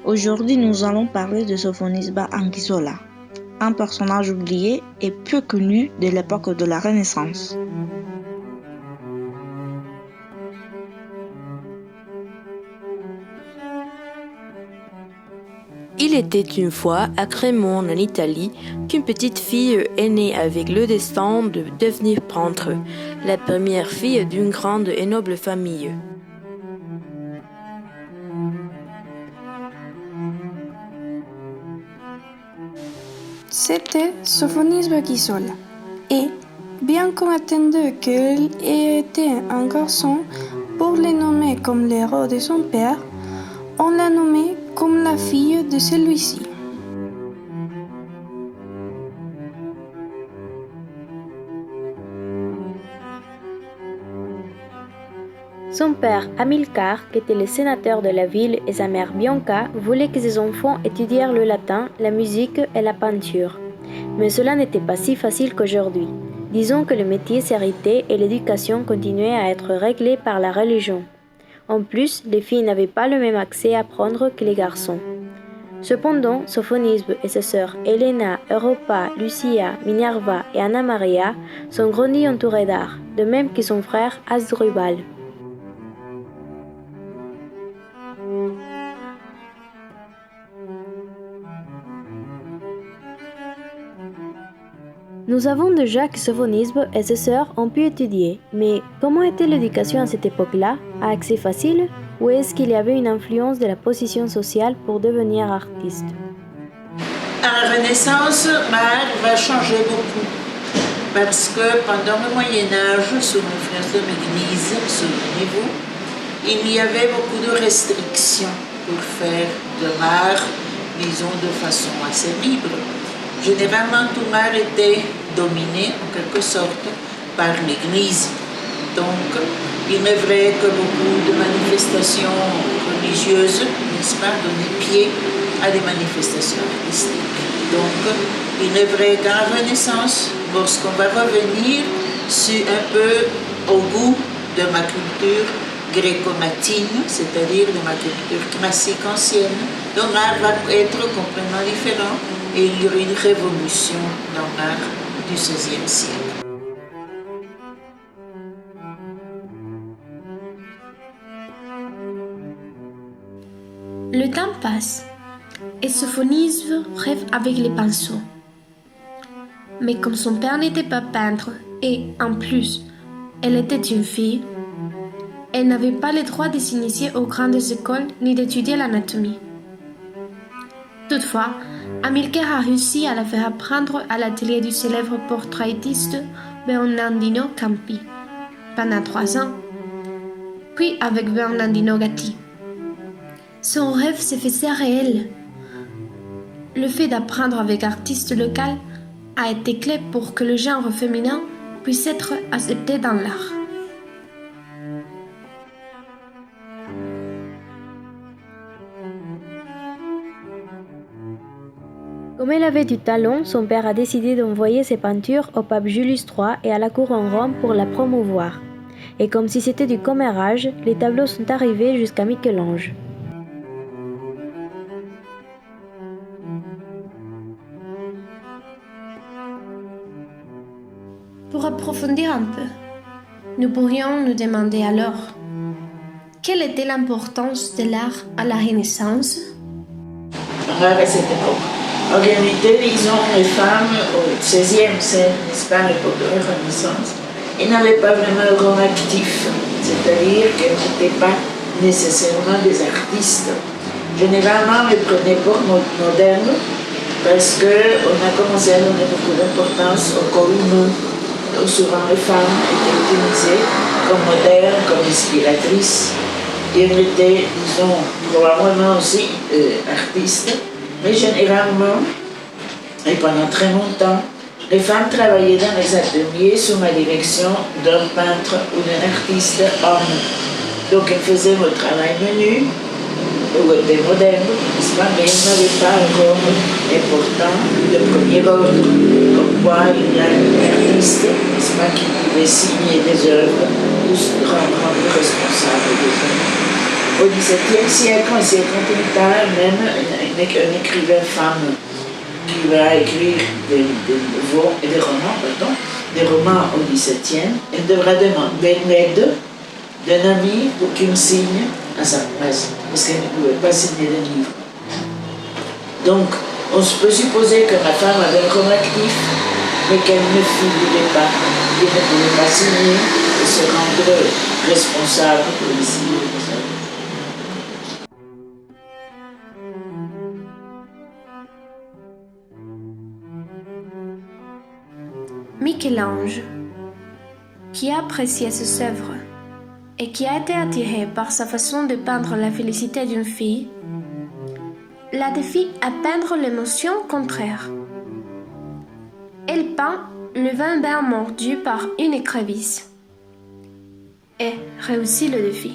Aujourd'hui, nous allons parler de Sophonisba Anguissola, un personnage oublié et peu connu de l'époque de la Renaissance. Il était une fois à Crémone en Italie qu'une petite fille est née avec le destin de devenir peintre, la première fille d'une grande et noble famille. C'était Sophonisba Anguissola. Et, bien qu'on attendait qu'il ait été un garçon pour le nommer comme l'héros de son père, on l'a nommé comme la fille de celui-ci. Son père, Amilcar, qui était le sénateur de la ville, et sa mère, Bianca, voulaient que ses enfants étudièrent le latin, la musique et la peinture. Mais cela n'était pas si facile qu'aujourd'hui. Disons que le métier s'héritait et l'éducation continuait à être réglée par la religion. En plus, les filles n'avaient pas le même accès à apprendre que les garçons. Cependant, Sophonisbe et ses sœurs Helena, Europa, Lucia, Minerva et Anna Maria sont grandies entourées d'art, de même que son frère Asdrubal. Nous savons déjà que Sophonisbe et ses sœurs ont pu étudier, mais comment était l'éducation à cette époque-là? À accès facile? Ou est-ce qu'il y avait une influence de la position sociale pour devenir artiste? À la Renaissance, l'art va changer beaucoup. Parce que pendant le Moyen-Âge, sous l'influence de l'Église, souvenez-vous, il y avait beaucoup de restrictions pour faire de l'art, disons, de façon assez libre. Généralement, tout l'art était dominé, en quelque sorte, par l'Église. Donc, il est vrai que beaucoup de manifestations religieuses, n'est-ce pas, donnaient pied à des manifestations artistiques. Donc, il est vrai qu'à la Renaissance, lorsqu'on va revenir sur un peu au goût de ma culture gréco-latine, c'est-à-dire de ma culture classique ancienne, donc l'art va être complètement différent et il y aura une révolution dans l'art du XVIe siècle. Le temps passe et Sophonisbe rêve avec les pinceaux. Mais comme son père n'était pas peintre et, en plus, elle était une fille, elle n'avait pas le droit de s'initier aux grandes écoles ni d'étudier l'anatomie. Toutefois, Amilcar a réussi à la faire apprendre à l'atelier du célèbre portraitiste Bernardino Campi pendant 3 ans, puis avec Bernardino Gatti. Son rêve s'est fait réel. Le fait d'apprendre avec artistes locaux a été clé pour que le genre féminin puisse être accepté dans l'art. Comme elle avait du talent, son père a décidé d'envoyer ses peintures au pape Julius III et à la cour en Rome pour la promouvoir. Et comme si c'était du commérage, les tableaux sont arrivés jusqu'à Michel-Ange. Pour approfondir un peu, nous pourrions nous demander alors, quelle était l'importance de l'art à la Renaissance? L'art à cette époque. En réalité, disons, les femmes au XVIe siècle, n'est-ce pas, l'époque de la Renaissance, elles n'avaient pas vraiment un rôle actif, c'est-à-dire qu'elles n'étaient pas nécessairement des artistes. Généralement, on les prenait pour modernes parce qu'on a commencé à donner beaucoup d'importance au corps humain. Donc souvent, les femmes étaient utilisées comme modernes, comme inspiratrices. Et elles étaient, disons, probablement aussi artistes. Mais généralement, et pendant très longtemps, les femmes travaillaient dans les ateliers sous la direction d'un peintre ou d'un artiste homme. Donc elles faisaient le travail menu, ou étaient modernes, n'est-ce pas, mais elles n'avaient pas un rôle important de premier ordre. Comme quoi il y a un artiste, n'est-ce pas, qui pouvait signer des œuvres ou se rendre responsable des œuvres. au XVIIe siècle, un siècle un peu plus tard, même un écrivain femme qui va écrire des romans au XVIIe, elle devra demander l'aide d'un ami pour qu'il signe à sa place, parce qu'elle ne pouvait pas signer le livre. Donc, on peut supposer que la femme avait un rôle actif, mais qu'elle ne figurait pas, qu'elle ne pouvait pas signer et se rendre responsable pour les signer. Michel-Ange, qui appréciait ses œuvres et qui a été attiré par sa façon de peindre la félicité d'une fille, la défie à peindre l'émotion contraire. Elle peint le vin bien mordu par une écrevisse et réussit le défi.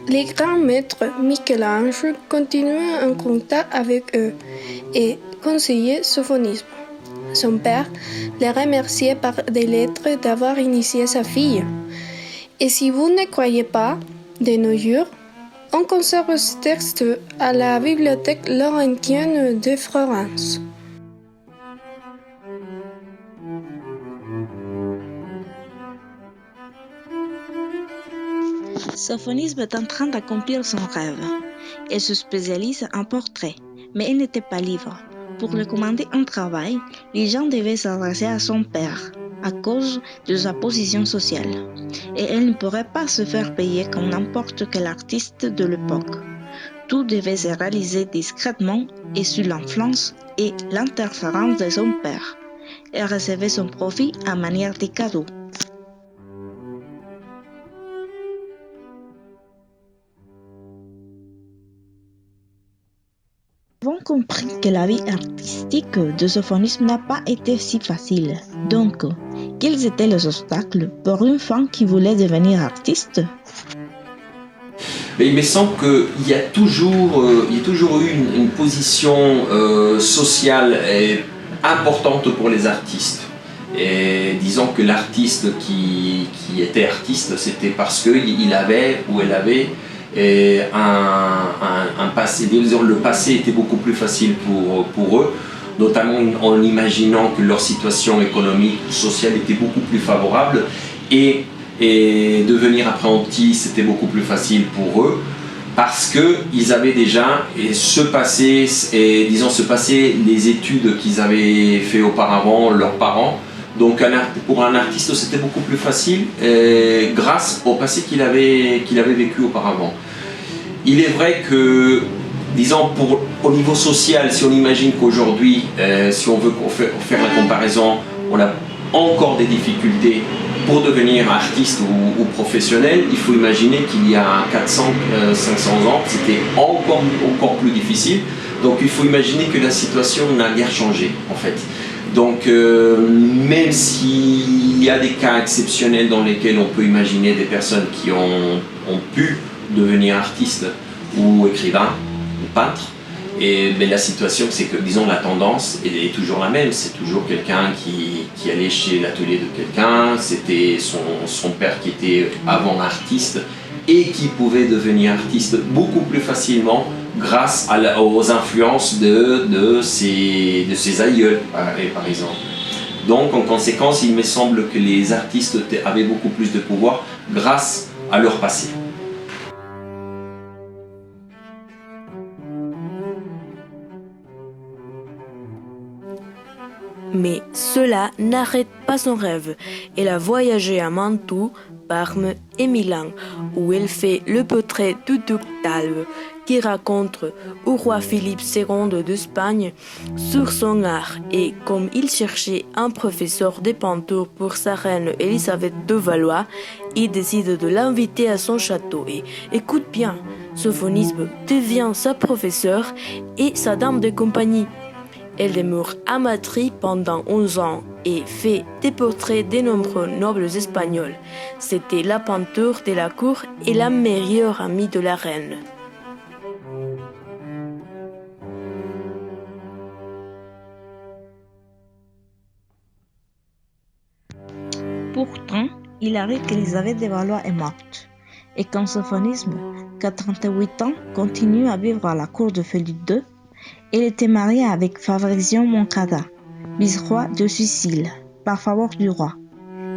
Les grands maîtres Michel-Ange continuaient en contact avec eux et conseillaient sophonisme. Son père les remerciait par des lettres d'avoir initié sa fille. Et si vous ne croyez pas, de nos jours, on conserve ce texte à la bibliothèque laurentienne de Florence. Sophonisme est en train d'accomplir son rêve. Elle se spécialise en portrait, mais elle n'était pas libre. Pour lui commander un travail, les gens devaient s'adresser à son père, à cause de sa position sociale. Et elle ne pourrait pas se faire payer comme n'importe quel artiste de l'époque. Tout devait se réaliser discrètement et sous l'influence et l'interférence de son père. Elle recevait son profit à manière de cadeau. Nous avons compris que la vie artistique de sophonisme n'a pas été si facile. Donc, quels étaient les obstacles pour une femme qui voulait devenir artiste? Mais il me semble qu'il y a toujours eu une position sociale importante pour les artistes. Et disons que l'artiste qui était artiste, c'était parce qu'il avait ou elle avait un passé. Le passé était beaucoup plus facile pour eux, notamment en imaginant que leur situation économique, sociale était beaucoup plus favorable et devenir apprenti, c'était beaucoup plus facile pour eux parce qu'ils avaient déjà ce passé les études qu'ils avaient fait auparavant, leurs parents. Donc pour un artiste, c'était beaucoup plus facile grâce au passé qu'il avait vécu auparavant. Il est vrai que, disons, au niveau social, si on imagine qu'aujourd'hui, si on veut faire la comparaison, on a encore des difficultés pour devenir artiste ou professionnel. Il faut imaginer qu'il y a 400, 500 ans, c'était encore plus difficile. Donc il faut imaginer que la situation n'a guère changé, en fait. Donc même s'il y a des cas exceptionnels dans lesquels on peut imaginer des personnes qui ont pu devenir artiste ou écrivain ou peintre, mais la situation c'est que, disons, la tendance est toujours la même. C'est toujours quelqu'un qui allait chez l'atelier de quelqu'un, c'était son père qui était avant artiste et qui pouvait devenir artiste beaucoup plus facilement grâce aux influences de ses aïeuls, par exemple. Donc en conséquence, il me semble que les artistes avaient beaucoup plus de pouvoir grâce à leur passé. Mais cela n'arrête pas son rêve. Elle a voyagé à Mantoue, Parme et Milan, où elle fait le portrait du duc d'Albe, qui raconte au roi Philippe II d'Espagne sur son art. Et comme il cherchait un professeur de peinture pour sa reine Elisabeth de Valois, il décide de l'inviter à son château. Et écoute bien, Sophonisme devient sa professeure et sa dame de compagnie. Elle demeure à Madrid pendant 11 ans et fait des portraits de nombreux nobles espagnols. C'était la peinture de la cour et la meilleure amie de la reine. Il arrive qu'Élisabeth de Valois est morte et qu'en sophonisme, qu'à 38 ans, continue à vivre à la cour de Philippe II. Elle était mariée avec Fabricion Moncada, vice-roi de Sicile, par faveur du roi.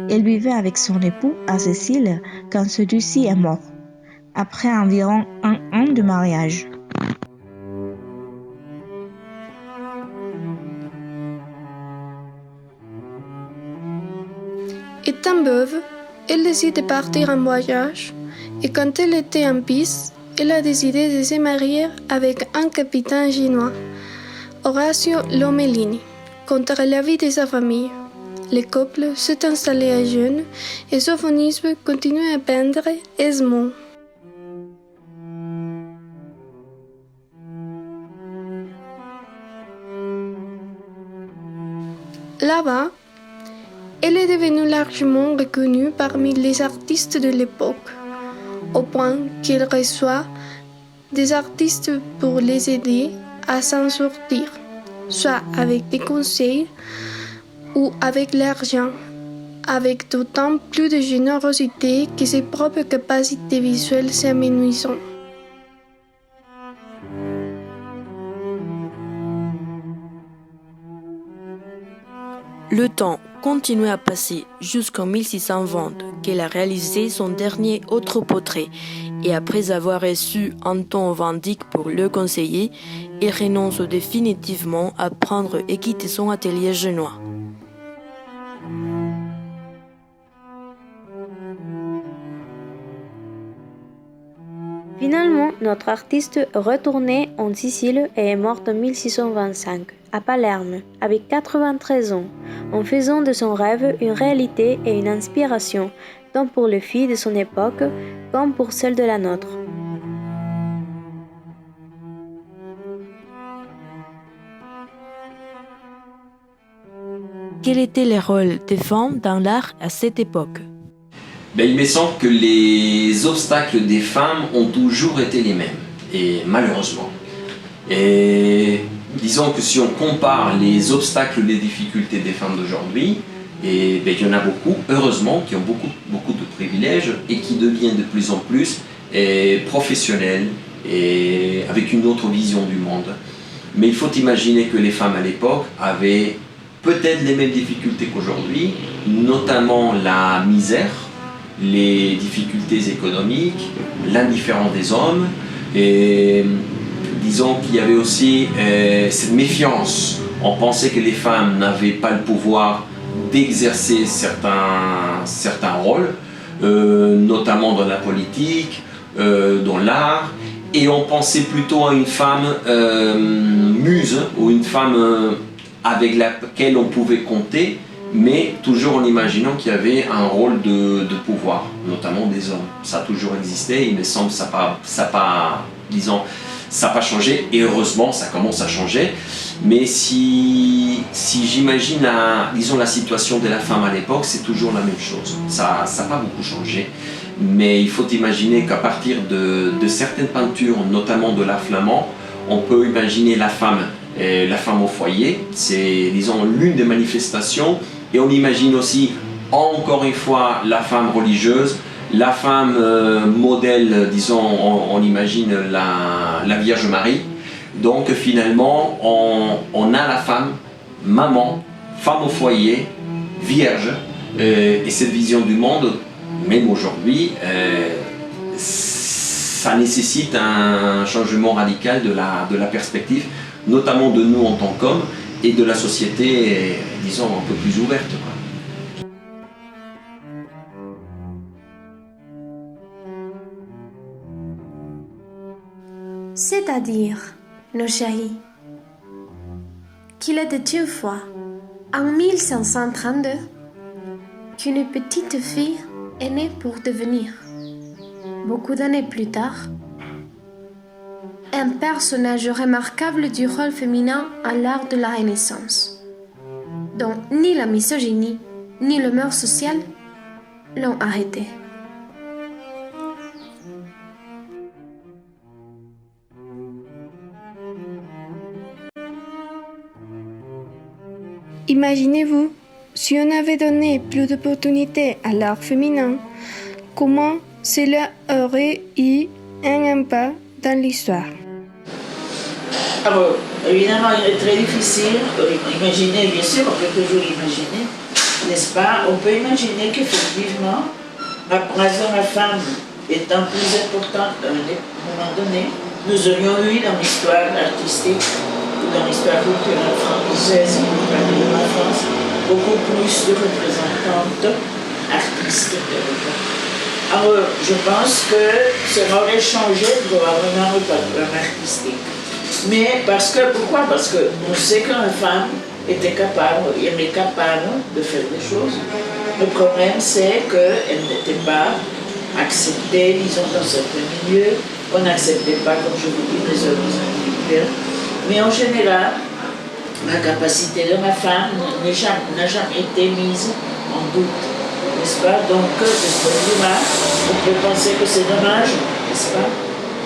Elle vivait avec son époux à Sicile quand celui-ci est mort, après environ 1 an de mariage. Étant veuve, elle décide de partir en voyage et quand elle était en Pise, elle a décidé de se marier avec un capitaine chinois, Horacio Lomellini, contre l'avis de sa famille. Le couple s'est installé à Gênes et Sophonisme continue à peindre Esmond. Là-bas, elle est devenue largement reconnue parmi les artistes de l'époque, au point qu'elle reçoit des artistes pour les aider à s'en sortir, soit avec des conseils ou avec l'argent, avec d'autant plus de générosité que ses propres capacités visuelles s'amenuisent. Le temps continuait à passer jusqu'en 1620 qu'elle a réalisé son dernier autre portrait et après avoir reçu Anton van Dyck pour le conseiller, elle renonce définitivement à prendre et quitter son atelier génois. Finalement, notre artiste est retourné en Sicile et est morte en 1625, à Palerme, avec 93 ans, en faisant de son rêve une réalité et une inspiration, tant pour les filles de son époque comme pour celles de la nôtre. Quel était le rôle des femmes dans l'art à cette époque? Il me semble que les obstacles des femmes ont toujours été les mêmes, et malheureusement. Et disons que si on compare les obstacles, les difficultés des femmes d'aujourd'hui, il y en a beaucoup, heureusement, qui ont beaucoup de privilèges et qui deviennent de plus en plus professionnelles et avec une autre vision du monde. Mais il faut imaginer que les femmes à l'époque avaient peut-être les mêmes difficultés qu'aujourd'hui, notamment la misère, les difficultés économiques, l'indifférence des hommes, et disons qu'il y avait aussi cette méfiance. On pensait que les femmes n'avaient pas le pouvoir d'exercer certains rôles, notamment dans la politique, dans l'art, et on pensait plutôt à une femme muse, ou une femme avec laquelle on pouvait compter, mais toujours en imaginant qu'il y avait un rôle de pouvoir, notamment des hommes. Ça a toujours existé, il me semble que ça n'a pas changé, et heureusement ça commence à changer. Mais si j'imagine la situation de la femme à l'époque, c'est toujours la même chose. Ça n'a pas beaucoup changé, mais il faut imaginer qu'à partir de certaines peintures, notamment de l'art flamand, on peut imaginer la femme au foyer, c'est l'une des manifestations. Et on imagine aussi, encore une fois, la femme religieuse, la femme modèle, on imagine la Vierge Marie. Donc finalement, on a la femme, maman, femme au foyer, vierge, et cette vision du monde, même aujourd'hui, ça nécessite un changement radical de la perspective, notamment de nous en tant qu'hommes, et de la société, disons, un peu plus ouverte. C'est-à-dire, nos chéris, qu'il était une fois, en 1532, qu'une petite fille est née pour devenir, beaucoup d'années plus tard, un personnage remarquable du rôle féminin à l'art de la Renaissance, dont ni la misogynie ni le mœurs social l'ont arrêté. Imaginez-vous si on avait donné plus d'opportunités à l'art féminin, comment cela aurait eu un impact dans l'histoire? Alors, évidemment, il est très difficile d'imaginer, bien sûr, on peut toujours imaginer, n'est-ce pas? On peut imaginer qu'effectivement, la présence de la femme étant plus importante à un moment donné, nous aurions eu dans l'histoire artistique ou dans l'histoire culturelle française, de la France, beaucoup plus de représentantes artistes. Alors, je pense que ça aurait changé probablement le patrimoine artistique. Mais pourquoi? Parce qu'on sait que la femme était capable, elle est capable de faire des choses. Le problème, c'est qu'elle n'était pas acceptée, disons, dans certains milieux. On n'acceptait pas, comme je vous dis, les œuvres individuelles. Mais en général, la capacité de la femme n'a jamais été mise en doute, n'est-ce pas? Donc, de ce point de vue-là, on peut penser que c'est dommage, n'est-ce pas?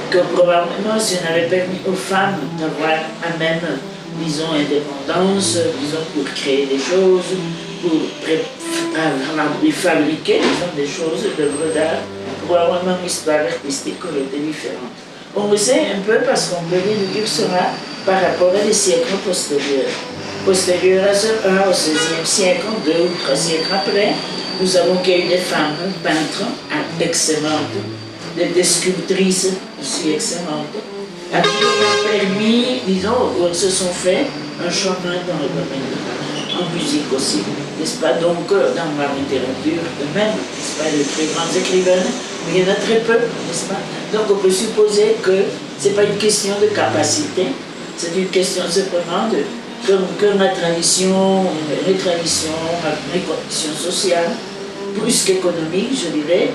Que probablement, si on avait permis aux femmes d'avoir la même, disons, indépendance, disons, pour créer des choses, pour fabriquer, disons, des choses, d'œuvres d'art, probablement l'histoire artistique aurait été différente. On le sait un peu parce qu'on peut déduire cela par rapport à des siècles postérieurs. Postérieurs à cela, au XVIe siècle, 2 ou 3 siècles après, nous avons qu'il y a eu des femmes peintres excellentes, des sculptrices aussi excellentes, à qui on a permis, disons, où elles se sont fait un chemin dans le domaine de l'art, en musique aussi, n'est-ce pas? Donc, dans la littérature de même, n'est-ce pas? Les très grandes écrivaines, mais il y en a très peu, n'est-ce pas? Donc, on peut supposer que ce n'est pas une question de capacité, c'est une question simplement de que la tradition, les conditions sociales, plus qu'économiques, je dirais,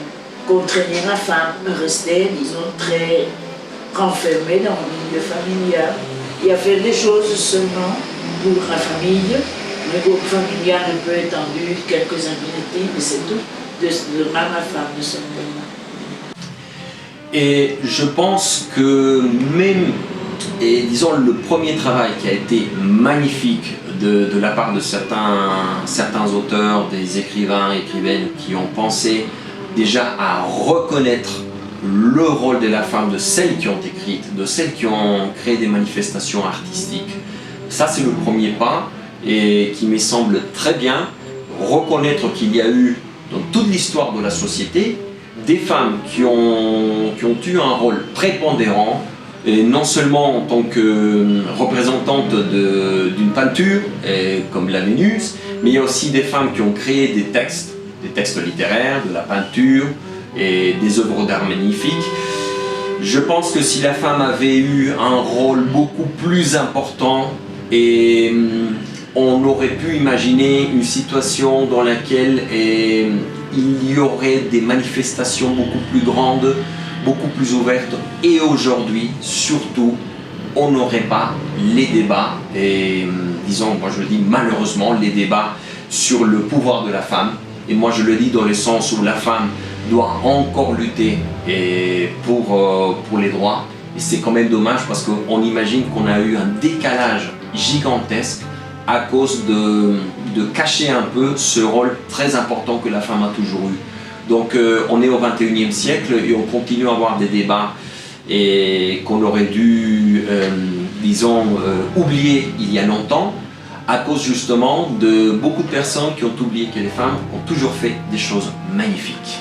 contraigner la femme à rester, disons, très renfermée dans le milieu familial et à faire des choses seulement pour la famille, le groupe familial un peu étendu, quelques amitiés, mais c'est tout. De même, la femme ne se peut pas. Et je pense que même, et disons, le premier travail qui a été magnifique de la part de certains auteurs, des écrivains, écrivaines qui ont pensé déjà à reconnaître le rôle de la femme, de celles qui ont écrit, de celles qui ont créé des manifestations artistiques. Ça, c'est le premier pas et qui me semble très bien, reconnaître qu'il y a eu dans toute l'histoire de la société des femmes qui ont eu un rôle prépondérant, et non seulement en tant que représentante d'une peinture, comme la Vénus, mais il y a aussi des femmes qui ont créé des textes littéraires, de la peinture et des œuvres d'art magnifiques. Je pense que si la femme avait eu un rôle beaucoup plus important, et on aurait pu imaginer une situation dans laquelle il y aurait des manifestations beaucoup plus grandes, beaucoup plus ouvertes, et aujourd'hui, surtout, on n'aurait pas les débats, et disons, moi je le dis malheureusement, les débats sur le pouvoir de la femme, et moi je le dis dans le sens où la femme doit encore lutter pour les droits, et c'est quand même dommage parce qu'on imagine qu'on a eu un décalage gigantesque à cause de cacher un peu ce rôle très important que la femme a toujours eu. Donc on est au 21e siècle et on continue à avoir des débats et qu'on aurait dû, disons, oublier il y a longtemps à cause justement de beaucoup de personnes qui ont oublié que les femmes ont toujours fait des choses magnifiques.